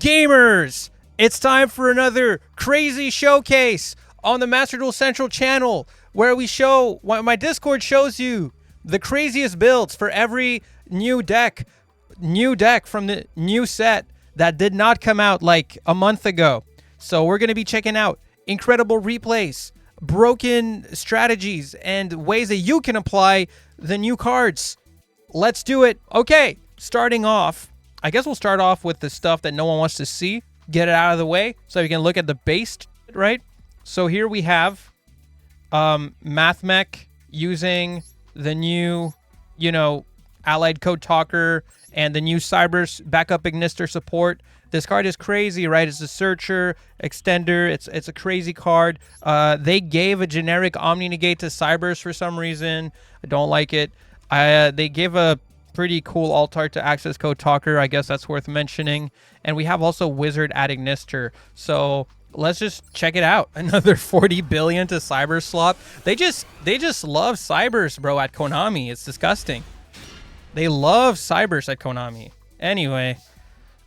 Gamers, it's time for another crazy showcase on the masterduel Central channel, where we show, my Discord shows you the craziest builds for every new deck from the new set that did not come out like a month ago. So we're going to be checking out incredible replays, broken strategies, and ways that you can apply the new cards. Let's do it. Okay, starting off, I guess we'll start off with the stuff that no one wants to see. Get it out of the way so you can look at the base, right? So here we have Mathmech using the new, Allied Code Talker and the new Cyberse backup Magistus Support. This card is crazy, right? It's a searcher, extender. It's a crazy card. They gave a generic Omni Negate to Cyberse for some reason. I don't like it. They gave a pretty cool alt art to Access Code Talker. I guess that's worth mentioning. And we have also Wizard at Magistus. So let's just check it out. Another 40 billion to Cyberse slot. They just love Cyberse, bro, at Konami. It's disgusting. They love Cyberse at Konami. Anyway.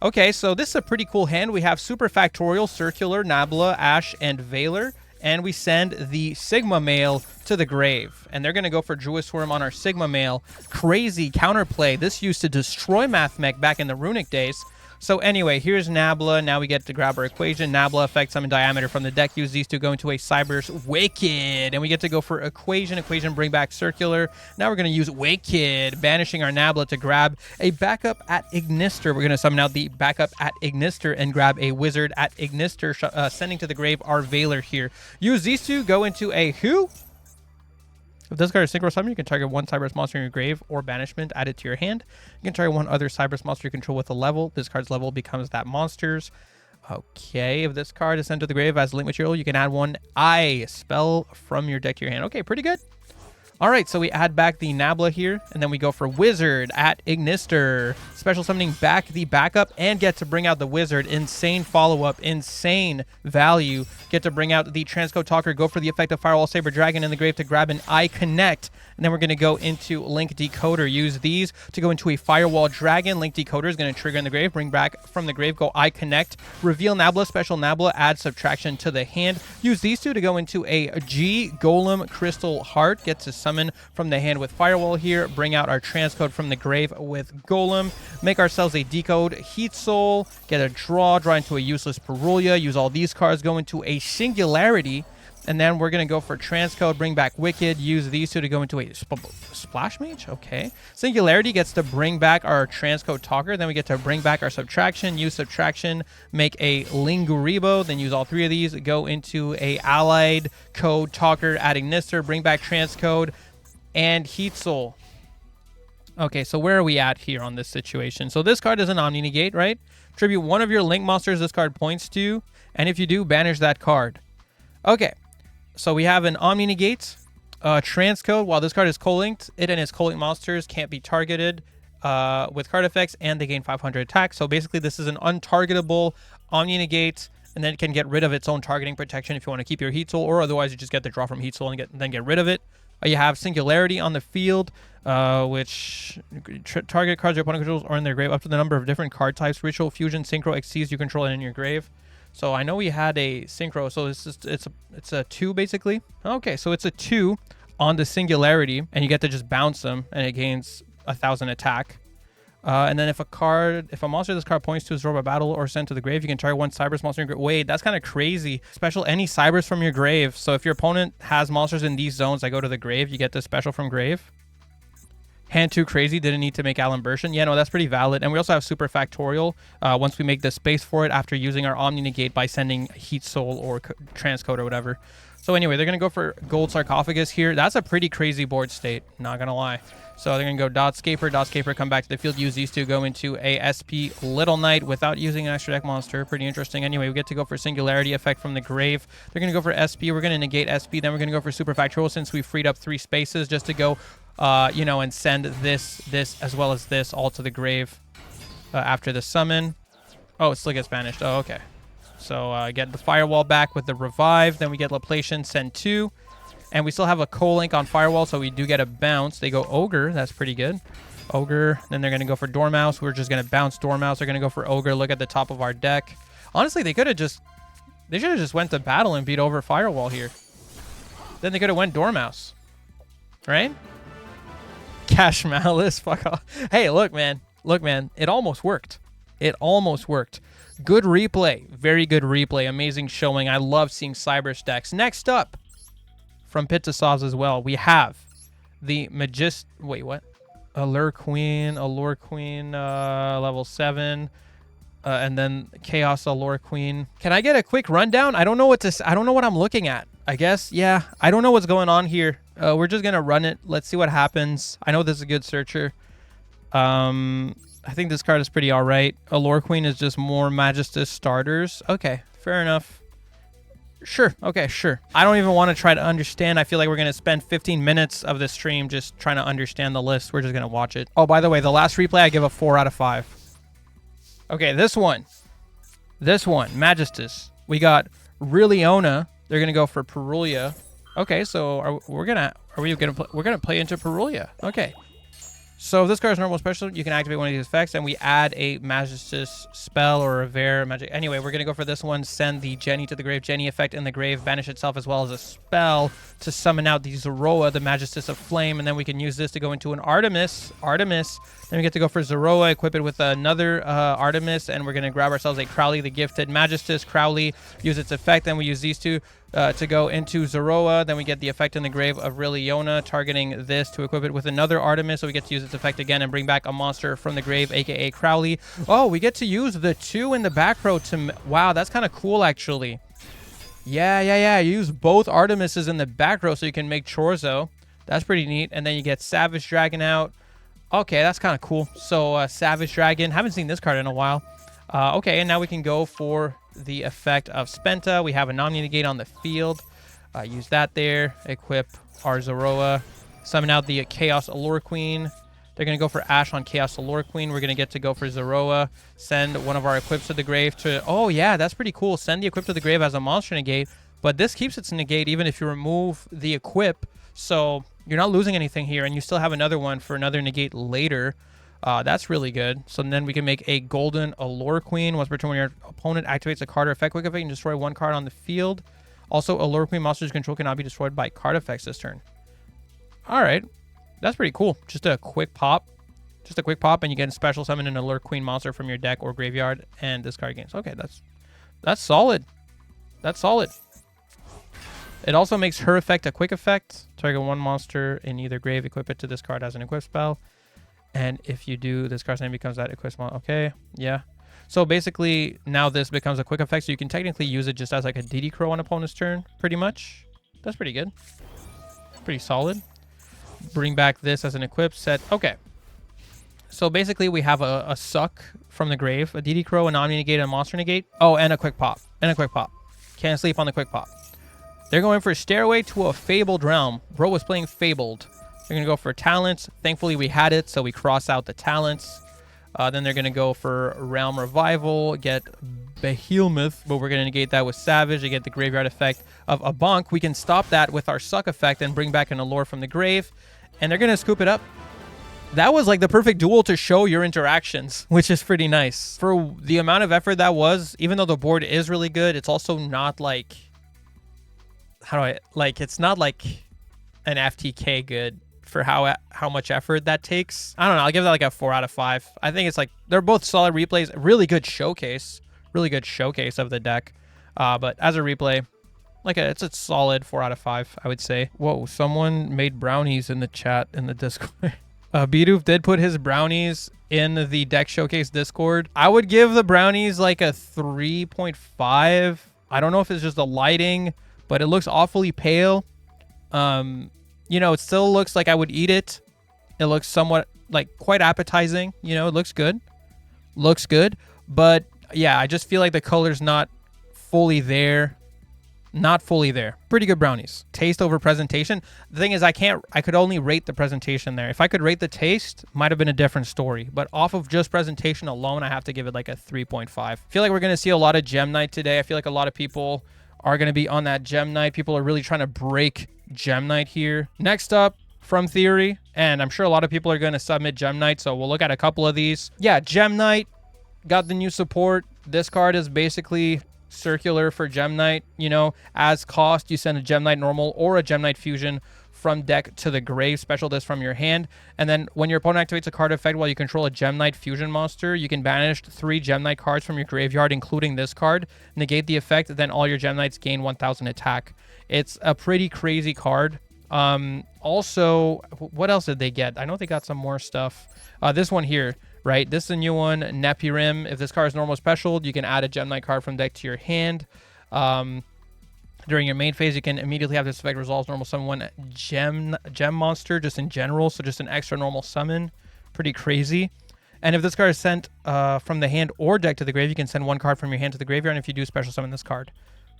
Okay, so this is a pretty cool hand. We have Super Factorial, Circular, Nabla, Ash, and Valor. And we send the Sigma Male to the grave. And they're going to go for Tearsworn on our Sigma Male. Crazy counterplay. This used to destroy Mathmech back in the Runic days. So anyway, here's Nabla. Now we get to grab our equation. Nabla affects summon diameter from the deck. Use these to go into a Cyberse Wicked. And we get to go for equation. Equation, bring back Circular. Now we're going to use Wicked, banishing our Nabla to grab a backup at Magistus. We're going to summon out the backup at Magistus and grab a Wizard at Magistus, sending to the grave our Valor here. Use these two, go into a who? If this card is synchro summon, you can target one Cyberse monster in your grave or banishment, add it to your hand. You can target one other Cyberse monster you control with a level. This card's level becomes that monster's. Okay, if this card is sent to the grave as link material, you can add one spell from your deck to your hand. Okay, pretty good. All right, so we add back the Nabla here, and then we go for Wizard at Magistus. Special summoning back the backup and get to bring out the Wizard. Insane follow-up, insane value. Get to bring out the Transcode Talker, go for the effect of Firewall Saber Dragon in the grave to grab an I Connect. And then we're going to go into Link Decoder. Use these to go into a Firewall Dragon. Link Decoder is going to trigger in the grave. Bring back from the grave, go I Connect. Reveal Nabla, special Nabla, add subtraction to the hand. Use these two to go into a G Golem Crystal Heart. Get to summon from the hand with Firewall here. Bring out our Transcode from the grave with Golem. Make ourselves a Decode Heat Soul. Get a draw into a useless Perulia. Use all these cards. Go into a Singularity. And then we're going to go for Transcode, bring back Wicked, use these two to go into a Splash Mage. Okay. Singularity gets to bring back our Transcode Talker. Then we get to bring back our Subtraction, use Subtraction, make a Linguribo, then use all three of these, go into a Allied Code Talker, adding Magistus, bring back Transcode, and Heat Soul. Okay, so where are we at here on this situation? So this card is an Omni Negate, right? Tribute one of your Link monsters this card points to, and if you do, banish that card. Okay. So we have an Omni Negate, Transcode. While this card is co-linked, it and its co-linked monsters can't be targeted with card effects, and they gain 500 attack. So basically, this is an untargetable Omni Negate, and then it can get rid of its own targeting protection if you want to keep your Heat Soul, or otherwise you just get the draw from Heat Soul and then get rid of it. You have Singularity on the field, which target cards your opponent controls are in their grave up to the number of different card types. Ritual, Fusion, Synchro, Xyz you control in your grave. So I know we had a Synchro, so it's a 2 basically. Okay, so it's a 2 on the Singularity, and you get to just bounce them, and it gains 1,000 attack. And then if a monster this card points to is drawn by battle or sent to the grave, you can target one Cyberse monster in your grave. Wait, that's kind of crazy. Special any Cyberse from your grave. So if your opponent has monsters in these zones that go to the grave, you get the special from grave. Hand too crazy, didn't need to make Alan Burschen. Yeah, no, that's pretty valid. And we also have Super Factorial once we make the space for it after using our Omni Negate by sending Heat Soul or Transcode or whatever. So anyway, they're going to go for Gold Sarcophagus here. That's a pretty crazy board state, not going to lie. So they're going to go Dotscaper, come back to the field, use these two, go into a SP Little Knight without using an extra deck monster. Pretty interesting. Anyway, we get to go for Singularity effect from the grave. They're going to go for SP. We're going to negate SP. Then we're going to go for Super Factorial since we freed up 3 spaces just to go, and send this, as well as this all to the grave after the summon. Oh, it still gets banished. Oh, okay. So get the Firewall back with the Revive. Then we get Laplation, send 2. And we still have a co-link on Firewall, so we do get a bounce. They go Ogre. That's pretty good. Ogre. Then they're going to go for Dormouse. We're just going to bounce Dormouse. They're going to go for Ogre. Look at the top of our deck. Honestly, they should have just went to battle and beat over Firewall here. Then they could have went Dormouse. Right? Kash Malice. Fuck off. Hey, look, man. Look, man. It almost worked. It almost worked. Good replay. Very good replay. Amazing showing. I love seeing Cyberse decks. Next up, from Pit to Saws as well, we have the Magistus... Wait, what? Allure Queen, level 7, and then Chaos Allure Queen. Can I get a quick rundown? I don't know what I'm looking at. I guess, yeah. I don't know what's going on here. We're just gonna run it. Let's see what happens. I know this is a good searcher. I think this card is pretty all right. Allure Queen is just more Magistus starters. Okay, fair enough. Sure. Okay, sure. I don't even want to try to understand. I feel like we're going to spend 15 minutes of this stream just trying to understand the list. We're just going to watch it. Oh, by the way, the last replay, I give a 4 out of 5. Okay, this one, Magistus. We got Riliona. They're going to go for Perulia. Okay, so we're going to play into Perulia. Okay. So if this card is normal special, you can activate one of these effects, and we add a Magistus spell or a Rare magic. Anyway, we're going to go for this one. Send the Jenny to the grave. Jenny effect in the grave. Banish itself as well as a spell to summon out the Zoroa, the Magistus of Flame, and then we can use this to go into an Artemis. Then we get to go for Zoroa, equip it with another Artemis, and we're going to grab ourselves a Crowley, the gifted Magistus. Crowley, use its effect, and we use these two to go into Zoroa. Then we get the effect in the grave of Riliona, targeting this to equip it with another Artemis, so we get to use its effect again and bring back a monster from the grave, aka Crowley. Oh, we get to use the 2 in the back row to... Wow, that's kind of cool, actually. Yeah. Use both Artemises in the back row so you can make Chorzo. That's pretty neat. And then you get Savage Dragon out. Okay, that's kind of cool. So, Savage Dragon. Haven't seen this card in a while. Okay, and now we can go for the effect of Spenta. We have a Omni-Negate on the field. Use that there. Equip our Zoroa. Summon out the Chaos Allure Queen. They're going to go for Ash on Chaos Allure Queen. We're going to get to go for Zoroa. Send one of our equips to the grave to... Oh, yeah, that's pretty cool. Send the equip to the grave as a monster negate. But this keeps its negate even if you remove the equip. So you're not losing anything here. And you still have another one for another negate later. That's really good. So then we can make a Golden Allure Queen. Once per turn, when your opponent activates a card or effect, quick effect, you can destroy one card on the field. Also, Allure Queen monsters control cannot be destroyed by card effects this turn. All right. That's pretty cool. Just a quick pop. And you get a special summon an Allure Queen monster from your deck or graveyard and discard games. Okay, that's solid. That's solid. It also makes her effect a quick effect. Target one monster in either grave, equip it to this card as an equip spell. And if you do, this card's name becomes that equip spell. Okay, yeah. So basically, now this becomes a quick effect, so you can technically use it just as like a DD Crow on opponent's turn, pretty much. That's pretty good. Pretty solid. Bring back this as an equip set. Okay. So basically, we have a suck from the grave, a DD Crow, an Omni Negate, and a Monster Negate. Oh, and a quick pop. Can't sleep on the quick pop. They're going for Stairway to a Fabled Realm. Bro was playing Fabled. They're going to go for Talents. Thankfully, we had it, so we cross out the Talents. Then they're going to go for Realm Revival, get Behemoth, but we're going to negate that with Savage to get the graveyard effect of a Bonk. We can stop that with our Suck effect and bring back an Allure from the grave, and they're going to scoop it up. That was like the perfect duel to show your interactions, which is pretty nice. For the amount of effort that was, even though the board is really good, it's also not like... it's not like an FTK good for how much effort that takes. I don't know. I'll give that like a 4 out of 5. I think it's like they're both solid replays. Really good showcase of the deck. But as a replay, it's a solid 4 out of 5, I would say. Whoa, someone made brownies in the chat in the Discord. Bidoof did put his brownies in the deck showcase Discord. I would give the brownies like a 3.5. I don't know if it's just the lighting, but it looks awfully pale. It still looks like I would eat it. It looks somewhat quite appetizing. It looks good. But yeah, I just feel like the color's not fully there. Pretty good brownies. Taste over presentation. The thing is, I could only rate the presentation there. If I could rate the taste, might have been a different story. But off of just presentation alone, I have to give it like a 3.5. I feel like we're going to see a lot of Gem Knight today. I feel like a lot of people are going to be on that Gem Knight. People are really trying to break Gem Knight here. Next up, from theory, and I'm sure a lot of people are going to submit Gem Knight, so we'll look at a couple of these. Yeah, Gem Knight got the new support. This card is basically circular for Gem Knight. You know, as cost, you send a Gem Knight normal or a Gem Knight fusion from deck to the grave, special this from your hand, and then when your opponent activates a card effect while you control a Gem Knight fusion monster, you can banish 3 Gem Knight cards from your graveyard, including this card, negate the effect, then all your Gem Knights gain 1000 attack. It's a pretty crazy card. Also, what else did they get? I know they got some more stuff. This one here, right? This is a new one, Nephirim. If this card is normal special, you can add a Gem Knight card from deck to your hand. During your main phase, you can immediately have this effect resolves normal summon 1 gem monster just in general, so just an extra normal summon. Pretty crazy. And if this card is sent from the hand or deck to the grave, you can send 1 card from your hand to the graveyard, and if you do, special summon this card.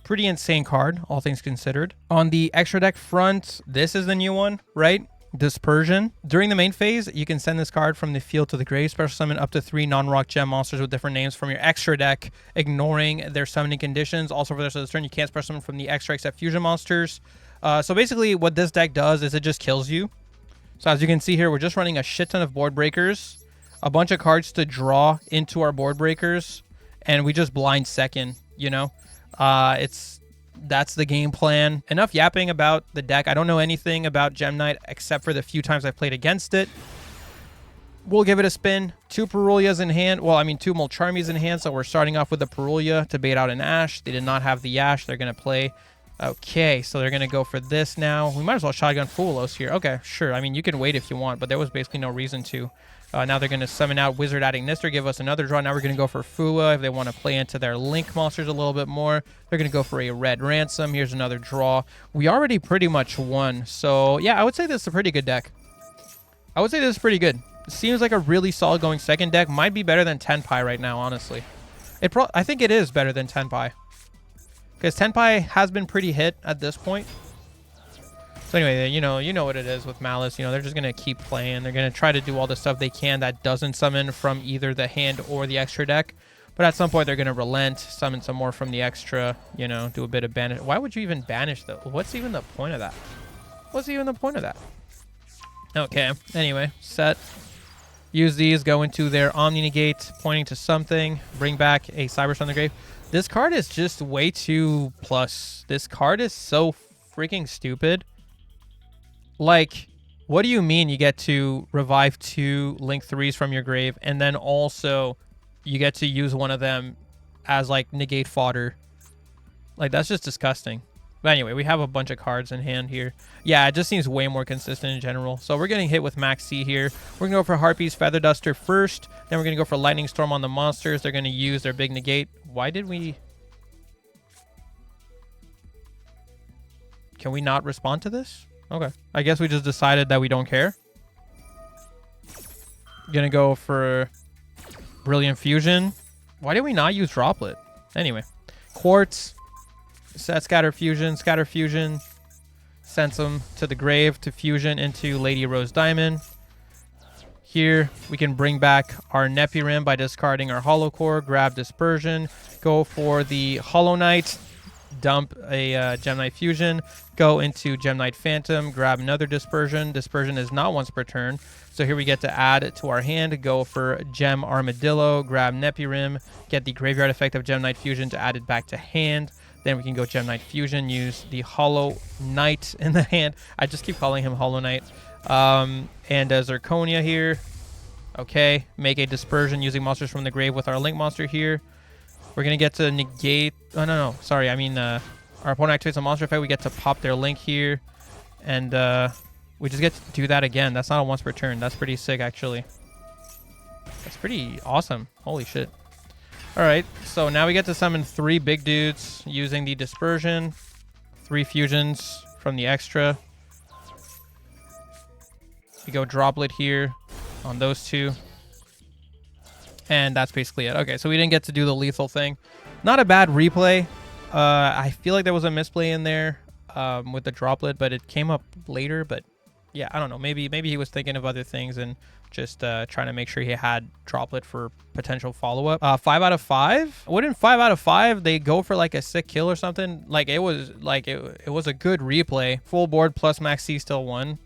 Pretty insane card, all things considered. On the extra deck front, this is the new one, right? Dispersion. During the main phase, you can send this card from the field to the grave, special summon up to 3 non-rock gem monsters with different names from your extra deck, ignoring their summoning conditions. Also, for the rest of this turn, you can't special summon from the extra except fusion monsters. So basically, what this deck does is it just kills you. So as you can see here, we're just running a shit ton of board breakers, a bunch of cards to draw into our board breakers, and we just blind second, you know? That's the game plan. Enough yapping about the deck. I don't know anything about Gem Knight except for the few times I've played against it. We'll give it a spin. 2 Perulias in hand. Well, I mean, 2 Molcharmies in hand. So we're starting off with the Perulia to bait out an Ash. They did not have the Ash. They're going to play. Okay, so they're going to go for this now. We might as well shotgun Fulos here. Okay, sure. I mean, you can wait if you want, but there was basically no reason to. Now they're going to summon out Wizard adding Nister, give us another draw. Now we're going to go for Fua if they want to play into their Link monsters a little bit more. They're going to go for a Red Ransom. Here's another draw. We already pretty much won. So, yeah, I would say this is a pretty good deck. I would say this is pretty good. It seems like a really solid going second deck. Might be better than Tenpai right now, honestly. I think it is better than Tenpai. Because Tenpai has been pretty hit at this point. So anyway, you know what it is with Malice. You know, they're just going to keep playing. They're going to try to do all the stuff they can that doesn't summon from either the hand or the extra deck. But at some point, they're going to relent, summon some more from the extra, you know, do a bit of banish. Why would you even banish, though? What's even the point of that? What's even the point of that? Okay, anyway, set. Use these, go into their Omni Negate, pointing to something, bring back a Cyberse from the grave. This card is just way too plus. This card is so freaking stupid. Like, what do you mean you get to revive 2 Link 3s from your grave, and then also you get to use one of them as, like, negate fodder? Like, that's just disgusting. But anyway, we have a bunch of cards in hand here. Yeah, it just seems way more consistent in general. So we're getting hit with Max C here. We're going to go for Harpy's Feather Duster first. Then we're going to go for Lightning Storm on the monsters. They're going to use their big negate. Why did we... Can we not respond to this? Okay. I guess we just decided that we don't care. Gonna go for Brilliant Fusion. Why did we not use Droplet? Anyway. Quartz. Set Scatter Fusion. Scatter Fusion. Sends them to the grave to fusion into Lady Rose Diamond. Here, we can bring back our Nephirim by discarding our Hollow Core. Grab Dispersion. Go for the Hollow Knight. Dump a Gem Knight Fusion, go into Gem Knight Phantom, grab another Dispersion. Dispersion is not once per turn, so here we get to add it to our hand, go for Gem Armadillo, grab Nephirim, get the graveyard effect of Gem Knight Fusion to add it back to hand. Then we can go Gem Knight Fusion, use the Hollow Knight in the hand. I just keep calling him Hollow Knight. And Zirconia here. Okay, make a Dispersion using monsters from the grave with our Link monster here. We're going to get to negate... Oh, no. Sorry. I mean, our opponent activates a monster effect. We get to pop their Link here. And we just get to do that again. That's not a once per turn. That's pretty sick, actually. That's pretty awesome. Holy shit. All right. So now we get to summon 3 big dudes using the Dispersion. 3 fusions from the extra. We go Droplet here on those 2. And that's basically it. Okay, so we didn't get to do the lethal thing. Not a bad replay. I feel like there was a misplay in there with the Droplet, but it came up later. But yeah, I don't know. Maybe he was thinking of other things and just trying to make sure he had Droplet for potential follow-up. 5 out of 5? Wouldn't 5 out of 5 they go for like a sick kill or something? Like it was a good replay. Full board plus Max C still won.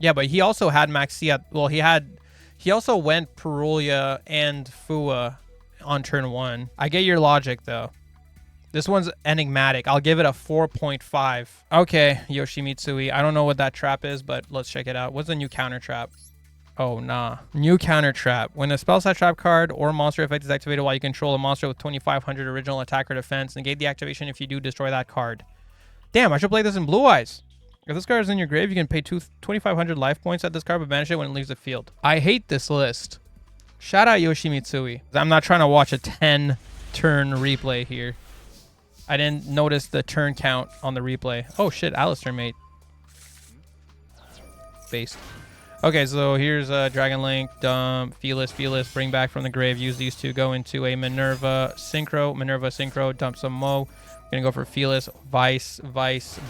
Yeah, but he also had Maxia. Well, he also went Perulia and Fua on turn 1. I get your logic, though. This one's enigmatic. I'll give it a 4.5. Okay, Yoshimitsui. I don't know what that trap is, but let's check it out. What's the new counter trap? Oh, nah. New counter trap. When a spell slot trap card or monster effect is activated while you control a monster with 2,500 original attack or defense, negate the activation. If you do, destroy that card. Damn, I should play this in Blue Eyes. If this card is in your grave, you can pay 2,500 life points at this card, but banish it when it leaves the field. I hate this list. Shout out Yoshimitsui. I'm not trying to watch a 10-turn replay here. I didn't notice the turn count on the replay. Oh shit, Alistair, mate. Based. Okay, so here's Dragon Link, dump, Fearless, bring back from the grave. Use these two, go into a Minerva Synchro, dump some Mo. We're gonna go for Fearless, Vice,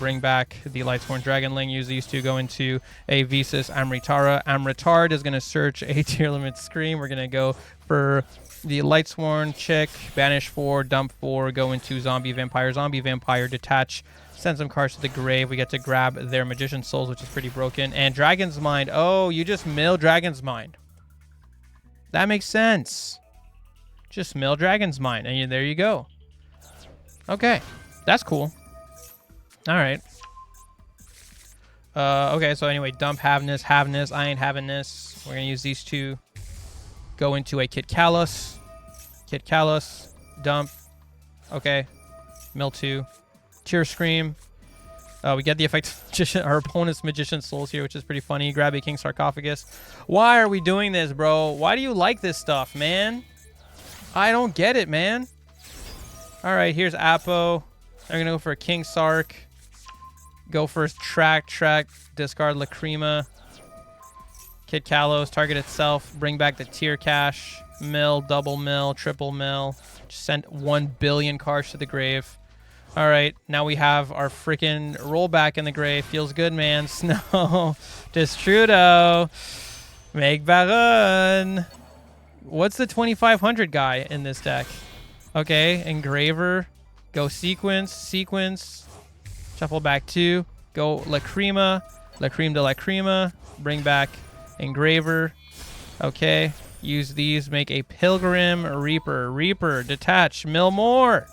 bring back the Lightsworn Dragon Link. Use these two, go into a Visas Amritara. Amritard is gonna search a tier limit Scream. We're gonna go for the Lightsworn, check, banish 4, dump 4, go into Zombie Vampire, detach, send some cards to the grave. We get to grab their Magician Souls, which is pretty broken. And Dragon's Mind. Oh, you just mill Dragon's Mind. That makes sense. Just mill Dragon's Mind, and there you go. Okay, that's cool. All right. Okay, so anyway, dump Havness. I ain't having this. We're gonna use these two. Go into a Kit Callus, dump. Okay, mill 2. Tear Scream. We get the effect of our opponent's Magician Souls here, which is pretty funny. Grab a King Sarcophagus. Why are we doing this, bro? Why do you like this stuff, man? I don't get it, man. All right, here's Apo. I'm going to go for a King Sark. Go for track, discard Lacrima. Kit Kalos, target itself. Bring back the tier cash. Mill, double mill, triple mill. Just send 1 billion cards to the grave. All right, now we have our freaking rollback in the grave. Feels good, man. Snow. Destrudo. Make Baron. What's the 2,500 guy in this deck? Okay, Engraver. Go sequence. Shuffle back 2. Go Lacrima. Lacrime de Lacrima. Bring back Engraver. Okay, use these. Make a Pilgrim. Reaper. Detach. Mill more.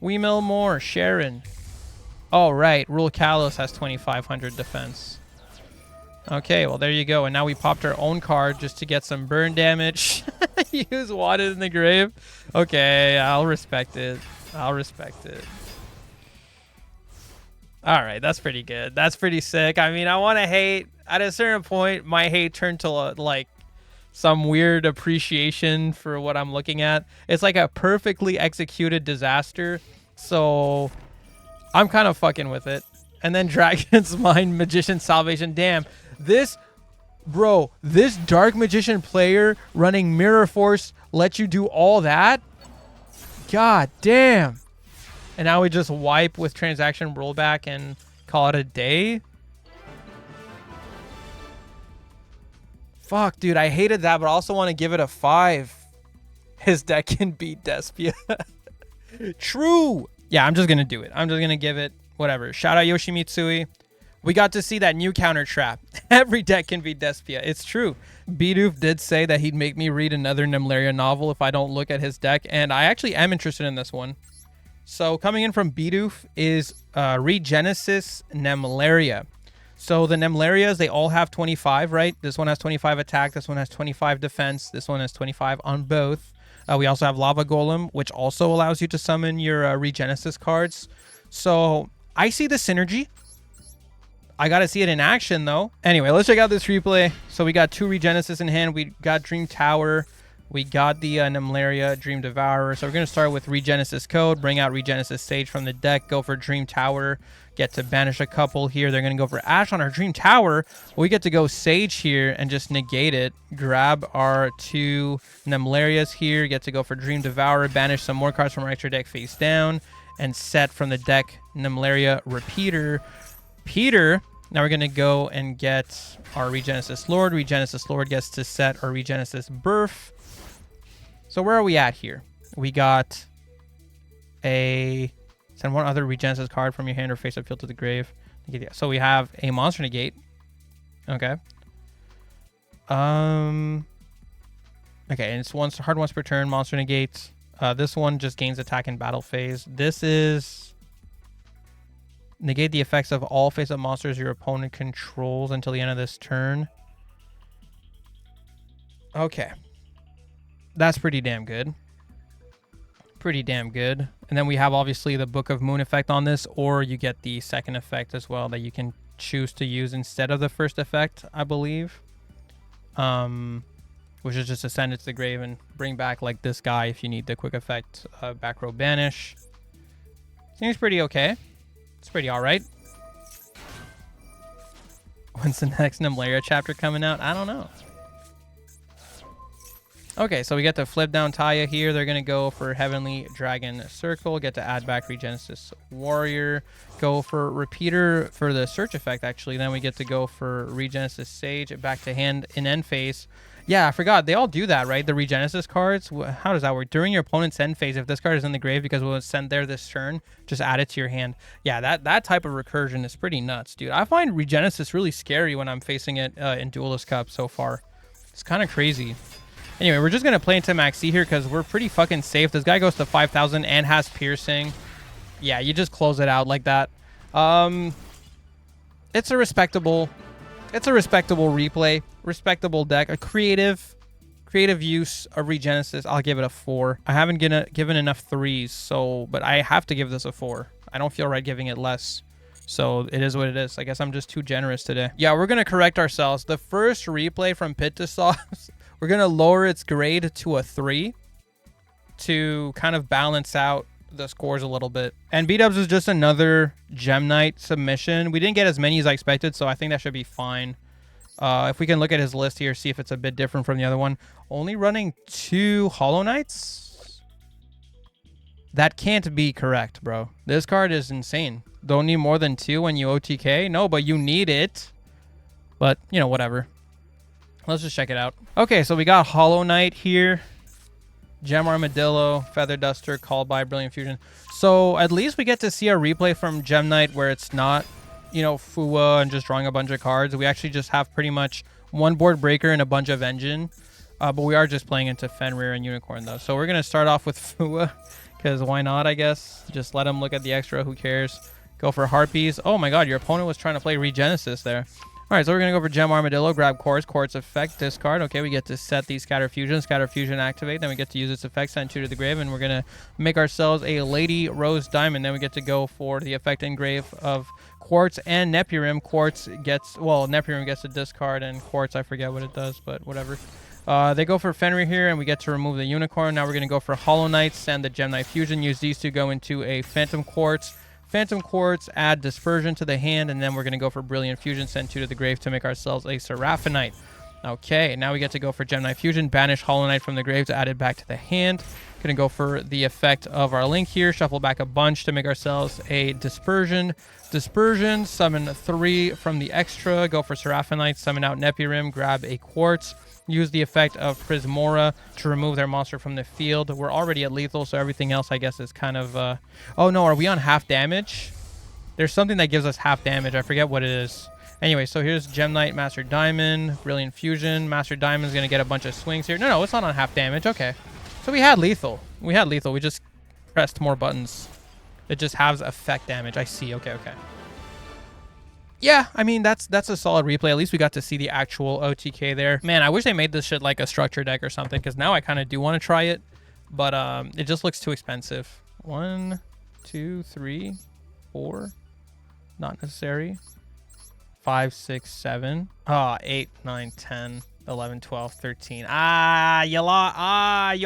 We mill more. Sharon. Oh, right. Rule Kalos has 2,500 defense. Okay, well, there you go. And now we popped our own card just to get some burn damage. Use Wadded in the Grave. Okay, I'll respect it. All right, that's pretty good. That's pretty sick. I mean, I want to hate. At a certain point, my hate turned to, like, some weird appreciation for what I'm looking at. It's like a perfectly executed disaster. So I'm kind of fucking with it. And then Dragon's Mind, Magician Salvation. Damn, this Dark Magician player running Mirror Force let you do all that? God damn. And now we just wipe with transaction rollback and call it a day? Fuck, dude, I hated that, but I also want to give it a 5. His deck can beat Despia. True. Yeah, I'm just going to do it. I'm just going to give it whatever. Shout out Yoshimitsui. We got to see that new counter trap. Every deck can beat Despia. It's true. Bidoof did say that he'd make me read another Nemleria novel if I don't look at his deck, and I actually am interested in this one. So coming in from Bidoof is Regenesis Nemleria. So the Nemlerias, they all have 25, right? This one has 25 attack. This one has 25 defense. This one has 25 on both. We also have Lava Golem, which also allows you to summon your Regenesis cards. So I see the synergy. I got to see it in action, though. Anyway, let's check out this replay. So we got 2 Regenesis in hand. We got Dream Tower. We got the Nemleria Dream Devourer. So we're going to start with Regenesis Code. Bring out Regenesis Sage from the deck. Go for Dream Tower. Get to banish a couple here. They're going to go for Ash on our Dream Tower. We get to go Sage here and just negate it. Grab our 2 Nemlerias here. Get to go for Dream Devourer. Banish some more cards from our extra deck face down. And set from the deck Nemleria Repeater. Now we're going to go and get our Regenesis Lord. Regenesis Lord gets to set our Regenesis Birth. So where are we at here? We got a... Send 1 other Regenesis card from your hand or face up field to the grave. So we have a Monster Negate. Okay. Okay, and it's hard once per turn. Monster negates. This one just gains attack in battle phase. This is negate the effects of all face-up monsters your opponent controls until the end of this turn. Okay, that's pretty damn good. Pretty damn good. And then we have obviously the Book of Moon effect on this, or you get the second effect as well that you can choose to use instead of the first effect, I believe. Which is just ascend it to the grave and bring back like this guy if you need the quick effect. Back row banish. Seems pretty okay. It's pretty alright. When's the next Nemleria chapter coming out? I don't know. Okay, so we get to flip down Taya here. They're going to go for Heavenly Dragon Circle. Get to add back Regenesis Warrior. Go for Repeater for the search effect, actually. Then we get to go for Regenesis Sage. Back to hand in end phase. Yeah, I forgot. They all do that, right? The Regenesis cards. How does that work? During your opponent's end phase, if this card is in the grave because it was sent there this turn, just add it to your hand. Yeah, that type of recursion is pretty nuts, dude. I find Regenesis really scary when I'm facing it in Duelist Cup so far. It's kind of crazy. Anyway, we're just going to play into Maxi here because we're pretty fucking safe. This guy goes to 5,000 and has piercing. Yeah, you just close it out like that. It's a respectable replay, respectable deck, a creative use of Regenesis. I'll give it a 4. I haven't given enough 3s, so but I have to give this a 4. I don't feel right giving it less. So it is what it is. I guess I'm just too generous today. Yeah, we're going to correct ourselves. The first replay from Pit to Sauce, we're going to lower its grade to a 3 to kind of balance out the scores a little bit. And B-Dubs is just another Gem Knight submission. We didn't get as many as I expected, so I think that should be fine. If we can look at his list here, see if it's a bit different from the other one. Only running 2 Hollow Knights? That can't be correct, bro. This card is insane. Don't need more than 2 when you OTK? No, but you need it. But, you know, whatever. Let's just check it out. Okay, so we got Hollow Knight here. Gem Armadillo, Feather Duster, Called by Brilliant Fusion. So at least we get to see a replay from Gem Knight where it's not, you know, Fua and just drawing a bunch of cards. We actually just have pretty much one board breaker and a bunch of engine. But we are just playing into Fenrir and Unicorn though. So we're going to start off with Fua because why not, I guess. Just let him look at the extra. Who cares? Go for Harpies. Oh my god, your opponent was trying to play Regenesis there. Alright, so we're going to go for Gem Armadillo, grab Quartz, Quartz effect, discard. Okay, we get to set the Scatter Fusion activate, then we get to use its effect, send 2 to the grave, and we're going to make ourselves a Lady Rose Diamond. Then we get to go for the effect engrave of Quartz and Nephirim. Quartz gets, well, Nephirim gets a discard, and Quartz, I forget what it does, but whatever. They go for Fenrir here, and we get to remove the Unicorn. Now we're going to go for Hollow Knight, send the Gem Knight Fusion, use these to go into a Phantom Quartz. Phantom Quartz, add Dispersion to the hand, and then we're going to go for Brilliant Fusion, send 2 to the grave to make ourselves a Seraphonite. Okay, now we get to go for Gem Knight Fusion, banish Hollow Knight from the grave to add it back to the hand. Going to go for the effect of our link here, shuffle back a bunch to make ourselves a Dispersion. Dispersion, summon 3 from the extra, go for Seraphonite, summon out Nephirim, grab a Quartz. Use the effect of Prismora to remove their monster from the field. We're already at lethal, so everything else, I guess, is kind of... Oh, no, are we on half damage? There's something that gives us half damage. I forget what it is. Anyway, so here's Gem Knight, Master Diamond, Brilliant Fusion. Master Diamond's going to get a bunch of swings here. No, it's not on half damage. Okay. So we had lethal. We just pressed more buttons. It just has effect damage. I see. Okay. Yeah, I mean, that's a solid replay. At least we got to see the actual OTK there. Man, I wish they made this shit like a structure deck or something, because now I kind of do want to try it, but it just looks too expensive. 1, 2, 3, 4. Not necessary. 5, 6, 7. 8, 9, 10, 11, 12, 13. You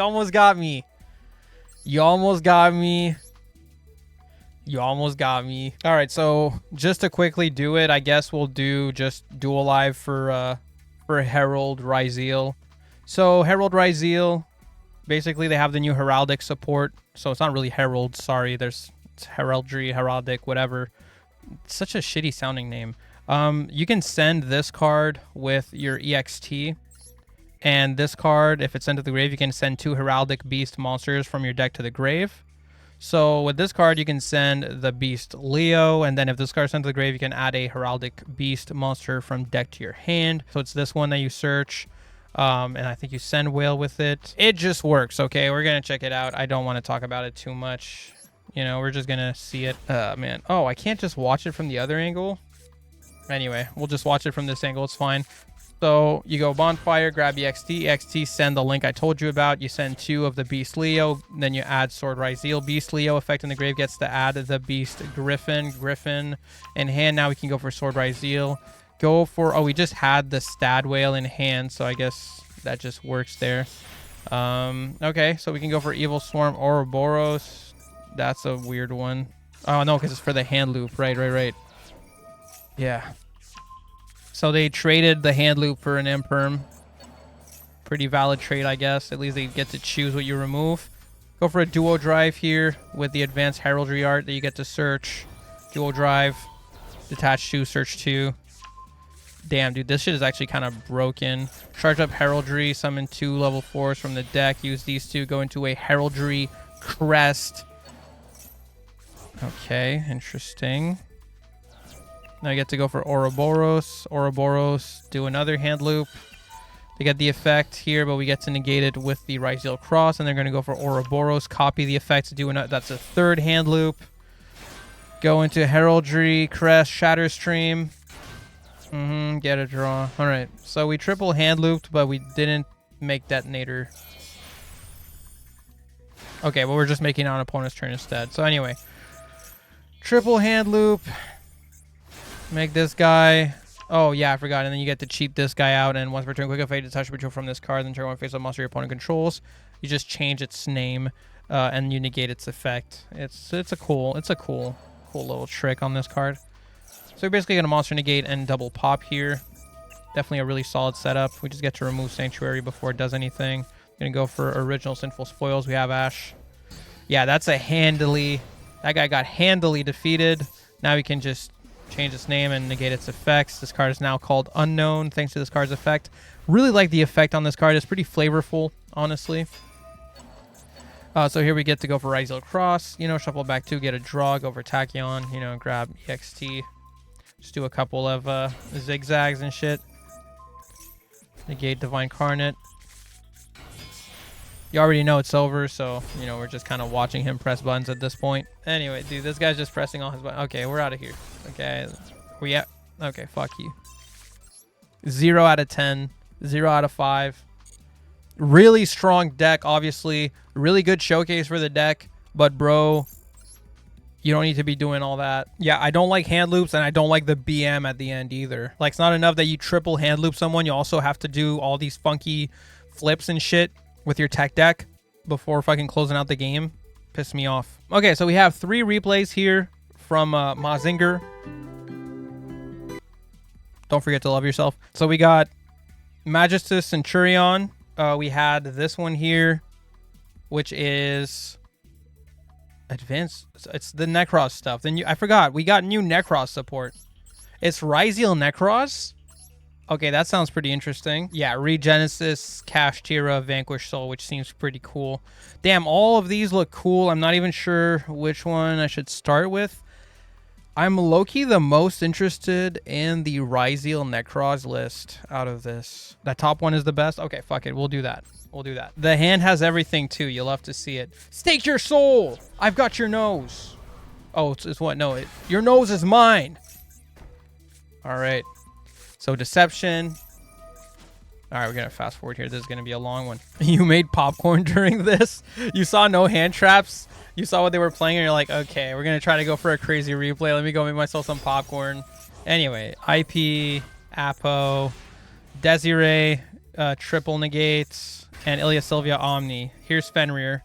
almost got me. You almost got me. All right, so just to quickly do it, I guess we'll do just Duel Live for Herald Ryzeal. So Herald Ryzeal, basically they have the new Heraldic support. So it's not really Herald, sorry. It's Heraldry, Heraldic, whatever. It's such a shitty sounding name. You can send this card with your EXT. And this card, if it's sent to the grave, you can send 2 Heraldic Beast monsters from your deck to the grave. So with this card, you can send the Beast Leo, and then if this card is sent to the grave, you can add a Heraldic Beast monster from deck to your hand. So it's this one that you search, and I think you send Whale with it. It just works, okay? We're going to check it out. I don't want to talk about it too much. You know, we're just going to see it. Man. Oh, I can't just watch it from the other angle? Anyway, we'll just watch it from this angle. It's fine. So you go Bonfire, grab EXT, send the link I told you about. You send 2 of the Beast Leo, then you add Sword Ryzeal. Beast Leo effect in the grave gets to add the Beast Griffin in hand. Now we can go for Sword Ryzeal. Go for, oh, we just had the Stad Whale in hand, so I guess that just works there. Okay, so we can go for Evil Swarm Ouroboros. That's a weird one. Oh, no, because it's for the hand loop. Right. Yeah. So they traded the hand loop for an Imperm. Pretty valid trade, I guess. At least they get to choose what you remove. Go for a duo drive here with the advanced heraldry art that you get to search. Duo drive. Detach 2, search 2. Damn, dude, this shit is actually kind of broken. Charge up heraldry, summon 2 level 4s from the deck. Use these 2, go into a heraldry crest. Okay, interesting. Now you get to go for Ouroboros. Ouroboros, do another hand loop. They get the effect here, but we get to negate it with the Ryzeal Cross, and they're going to go for Ouroboros. Copy the effect to do another. That's a 3rd hand loop. Go into Heraldry, Crest, Shatter Stream. Get a draw. All right, so we triple hand looped, but we didn't make Detonator. Okay, well, we're just making on opponent's turn instead. So anyway, triple hand loop. Make this guy. Oh, yeah, I forgot. And then you get to cheat this guy out. And once per turn, quick effect, detach control from this card. Then turn 1 face up monster your opponent controls. You just change its name and you negate its effect. It's a cool little trick on this card. So we're basically going to monster negate and double pop here. Definitely a really solid setup. We just get to remove Sanctuary before it does anything. Going to go for original Sinful Spoils. We have Ash. Yeah, that's a handily. That guy got handily defeated. Now we can just change its name and negate its effects. This card is now called Unknown thanks to this card's effect. Really like the effect on this card. It's pretty flavorful, honestly. So here we get to go for Ryzeal Cross. You know, shuffle back 2, get a draw, go for Tachyon. You know, grab EXT. Just do a couple of zigzags and shit. Negate Divine Carnate. You already know it's over, so, you know, we're just kind of watching him press buttons at this point. Anyway, dude, this guy's just pressing all his buttons. Okay, we're out of here. Okay, we at? Okay, fuck you. 0 out of 10. 0 out of 5. Really strong deck, obviously. Really good showcase for the deck. But, bro, you don't need to be doing all that. Yeah, I don't like hand loops, and I don't like the BM at the end either. Like, it's not enough that you triple hand loop someone. You also have to do all these funky flips and shit with your tech deck before fucking closing out the game. Piss me off. Okay, so we have 3 replays here from Mazinger. Don't forget to love yourself. So we got Magistus Centurion. We had this one here, which is advanced. It's the Nekroz stuff. Then I forgot. We got new Nekroz support. It's Ryzeal Nekroz. Okay, that sounds pretty interesting. Yeah, Regenesis, Kash, Vanquish Soul, which seems pretty cool. Damn, all of these look cool. I'm not even sure which one I should start with. I'm low-key the most interested in the Ryzeal Nekroz list out of this. That top one is the best? Okay, fuck it. We'll do that. We'll do that. The hand has everything, too. You'll love to see it. Stake your soul! I've got your nose. Oh, it's what? No, your nose is mine. All right. So Deception. All right, we're going to fast forward here. This is going to be a long one. You made popcorn during this? You saw no hand traps? You saw what they were playing and you're like, okay, we're going to try to go for a crazy replay. Let me go make myself some popcorn. Anyway, IP, Apo, Desiree, triple negates, and Ilya Sylvia Omni. Here's Fenrir.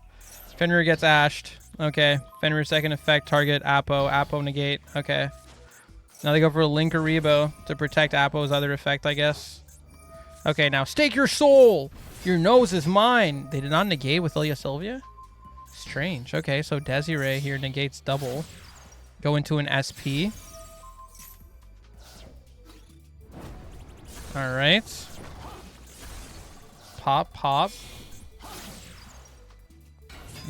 Fenrir gets ashed. Okay. Fenrir second effect, target Apo. Apo negate. Okay. Now they go for a Linkaribo to protect Apo's other effect, I guess. Okay, now stake your soul. Your nose is mine. They did not negate with Ilya Sylvia? Strange. Okay, so Desiree here negates double. Go into an SP. All right. Pop, pop.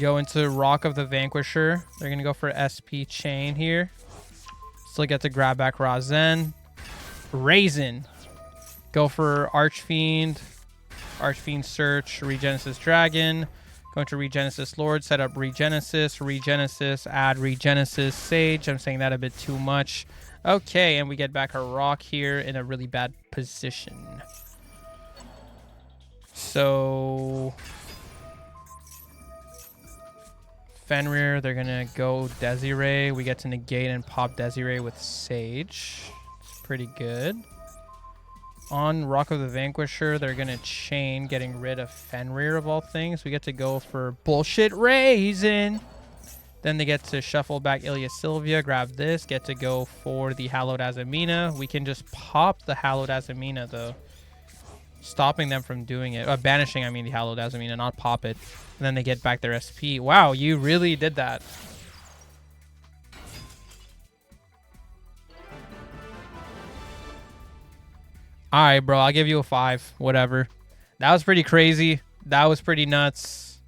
Go into Rock of the Vanquisher. They're going to go for SP Chain here. Still get to grab back Razen. Raisin. Go for Archfiend. Archfiend Search. Regenesis Dragon. Going to Regenesis Lord. Set up Regenesis. Regenesis. Add Regenesis Sage. I'm saying that a bit too much. Okay, and we get back our Rock here in a really bad position. So... Fenrir, they're gonna go Desiree. We get to negate and pop Desiree with Sage. It's pretty good. On Rock of the Vanquisher, they're gonna chain, getting rid of Fenrir of all things. We get to go for Bullshit Raisin. Then they get to shuffle back Ilya Sylvia, grab this, get to go for the Hallowed Azamina. We can just pop the Hallowed Azamina though, stopping them from doing it. Banishing, I mean, the Hallowed Azamina, not pop it. And then they get back their SP. Wow, you really did that. All right, bro, I'll give you a 5. Whatever. That was pretty crazy. That was pretty nuts.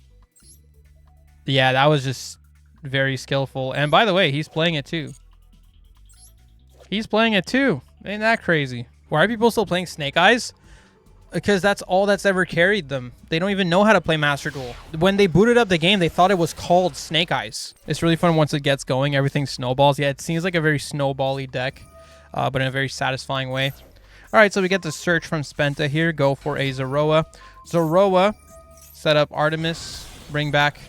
Yeah, that was just very skillful. And by the way, he's playing it too. He's playing it too. Ain't that crazy? Why are people still playing Snake Eyes? Because that's all that's ever carried them. They don't even know how to play Master Duel. When they booted up the game, they thought it was called Snake Eyes. It's really fun once it gets going. Everything snowballs. Yeah, it seems like a very snowbally deck, but in a very satisfying way. All right, so we get the search from Spenta here. Go for a Zoroa. Zoroa, set up Artemis, bring back,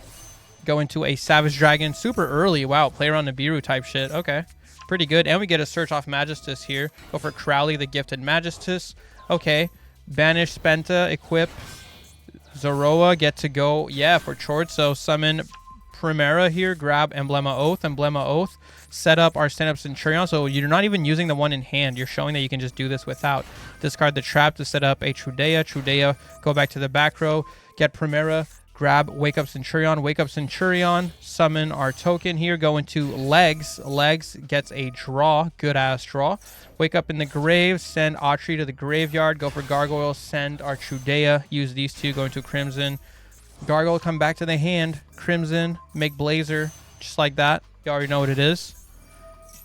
go into a Savage Dragon super early. Wow, play around Nibiru type shit. Okay, pretty good. And we get a search off Magistus here. Go for Crowley, the Gifted Magistus. Okay. Banish Spenta, equip Zoroa, get to go, yeah, for Chord. So summon Primera here, grab Emblema Oath, set up our stand-up Centurion. So you're not even using the one in hand. You're showing that you can just do this without. Discard the trap to set up a Trudea, go back to the back row, get Primera, grab Wake Up Centurion, summon our token here, go into Legs. Legs gets a draw, good-ass draw. Wake Up in the Grave, send Autry to the graveyard, go for Gargoyle, send our Trudea, use these two, go into Crimson. Gargoyle, come back to the hand, Crimson, make Blazer, just like that. You already know what it is.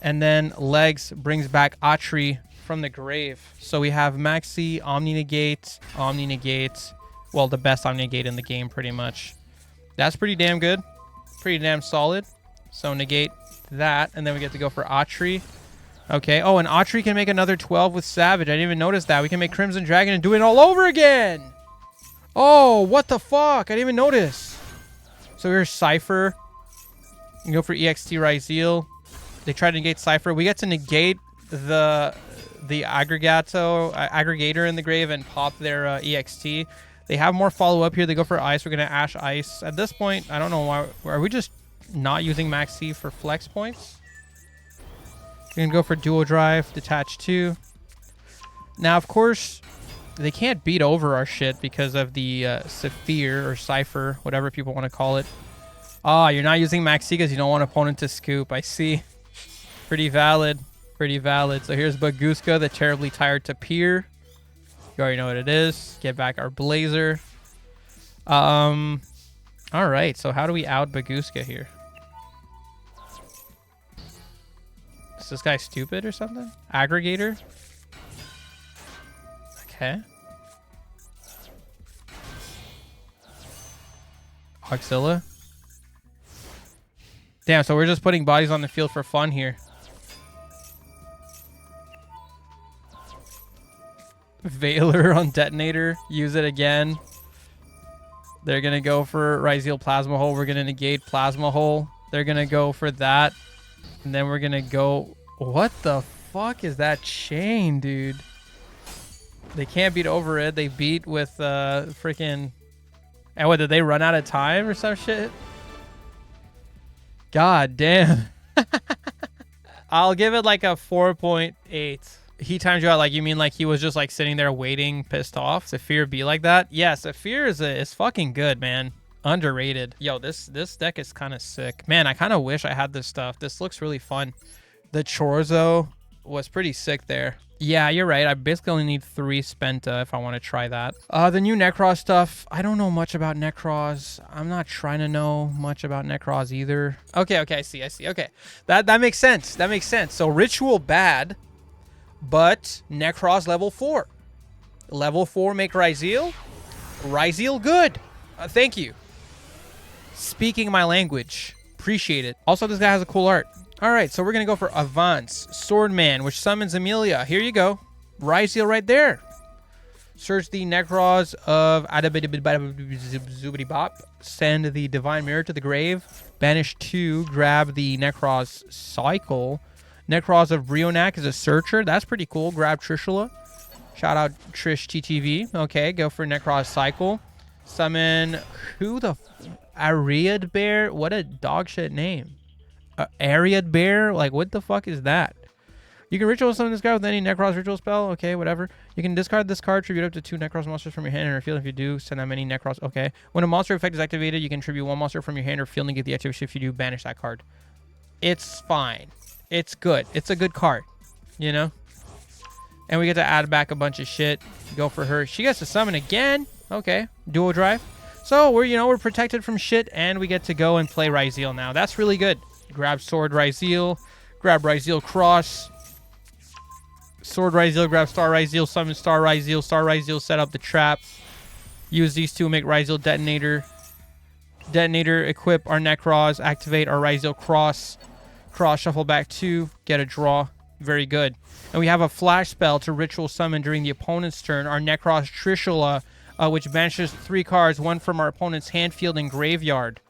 And then Legs brings back Autry from the grave. So we have Maxi, Omni Negate, well, the best Omni Negate in the game, pretty much. That's pretty damn good. Pretty damn solid. So negate that, and then we get to go for Autry. Okay. Oh, and Autry can make another 12 with Savage. I didn't even notice that. We can make Crimson Dragon and do it all over again. Oh, what the fuck? I didn't even notice. So here's Cypher. You go for EXT Ryzeal. They try to negate Cypher. We get to negate the aggregator in the grave and pop their EXT. They have more follow-up here. They go for Ice. We're going to Ash Ice. At this point, I don't know why. Are we just not using Maxi for flex points? We're going to go for Dual Drive, Detach 2. Now, of course, they can't beat over our shit because of the Saphir or Cypher, whatever people want to call it. Ah, you're not using Maxi because you don't want opponent to scoop. I see. Pretty valid. Pretty valid. So here's Baguska, the Terribly Tired Tapir. You already know what it is. Get back our Blazer. All right. So how do we out Baguska here? Is this guy stupid or something? Aggregator? Okay. Auxilla? Damn, so we're just putting bodies on the field for fun here. Veiler on Detonator. Use it again. They're going to go for Ryzeal Plasma Hole. We're going to negate Plasma Hole. They're going to go for that. And then we're going to go... What the fuck is that chain, dude? They can't beat over it. They beat with freaking... And what, did they run out of time or some shit? God damn. I'll give it like a 4.8. He timed you out, like, you mean like he was just like sitting there waiting, pissed off? Saphir be like that? Yeah, Saphir is fucking good, man. Underrated. Yo, this deck is kind of sick. Man, I kind of wish I had this stuff. This looks really fun. The Chorzo was pretty sick there. Yeah, you're right. I basically only need 3 Spenta if I want to try that. The new Nekroz stuff. I don't know much about Nekroz. I'm not trying to know much about Nekroz either. Okay, I see. Okay. That makes sense. That makes sense. So Ritual bad, but Nekroz level 4. Level 4 make Ryzeal. Ryzeal good. Thank you. Speaking my language. Appreciate it. Also, this guy has a cool art. All right, so we're going to go for Avance, Swordman, which summons Amelia. Here you go. Ryzeal right there. Search the Nekroz of Zubidibop. Send the Divine Mirror to the grave. Banish 2. Grab the Nekroz Cycle. Nekroz of Brionac is a searcher. That's pretty cool. Grab Trishula. Shout out Trish TTV. Okay, go for Nekroz Cycle. Summon who the... Ariad Bear? What a dog shit name. Ariad Bear? Like, what the fuck is that? You can ritual summon this guy with any Nekroz ritual spell. Okay, whatever. You can discard this card, tribute up to 2 Nekroz monsters from your hand or field. If you do, send that many Nekroz. Okay. When a monster effect is activated, you can tribute 1 monster from your hand or field and get the activation. If you do, banish that card. It's fine. It's good. It's a good card. You know? And we get to add back a bunch of shit. Go for her. She gets to summon again. Okay. Dual drive. So we're protected from shit, and we get to go and play Ryzeal now. That's really good. Grab Sword Ryzeal. Grab Ryzeal Cross. Sword Ryzeal, grab Star Ryzeal, summon Star Ryzeal. Star Ryzeal, set up the trap. Use these 2 to make Ryzeal Detonator. Detonator, equip our Nekroz. Activate our Ryzeal Cross. Cross, shuffle back 2. Get a draw. Very good. And we have a flash spell to ritual summon during the opponent's turn. Our Nekroz Trishula, which banishes 3 cards, 1 from our opponent's hand, field, and graveyard.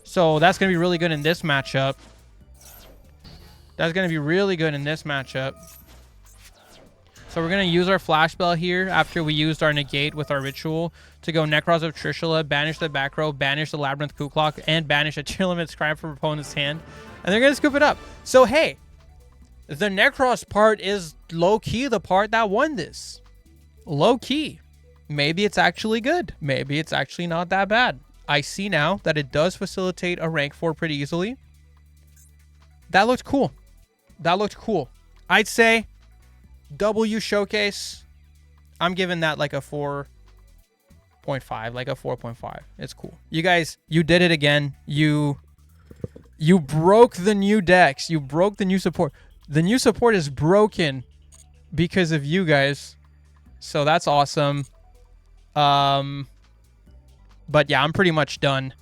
So that's going to be really good in this matchup. That's going to be really good in this matchup. So we're going to use our flash spell here after we used our negate with our ritual to go Nekroz of Trishula, banish the back row, banish the Labyrinth Kuklok, and banish a Chillimit Scribe from opponent's hand. And they're going to scoop it up. So hey, the Nekroz part is low-key the part that won this. Low-key. Maybe it's actually good. Maybe it's actually not that bad. I see now that it does facilitate a rank 4 pretty easily. That looked cool. That looked cool. I'd say W Showcase, I'm giving that like a 4.5, like a 4.5. It's cool. You guys, you did it again. You broke the new decks. You broke the new support. The new support is broken because of you guys. So that's awesome. But yeah, I'm pretty much done.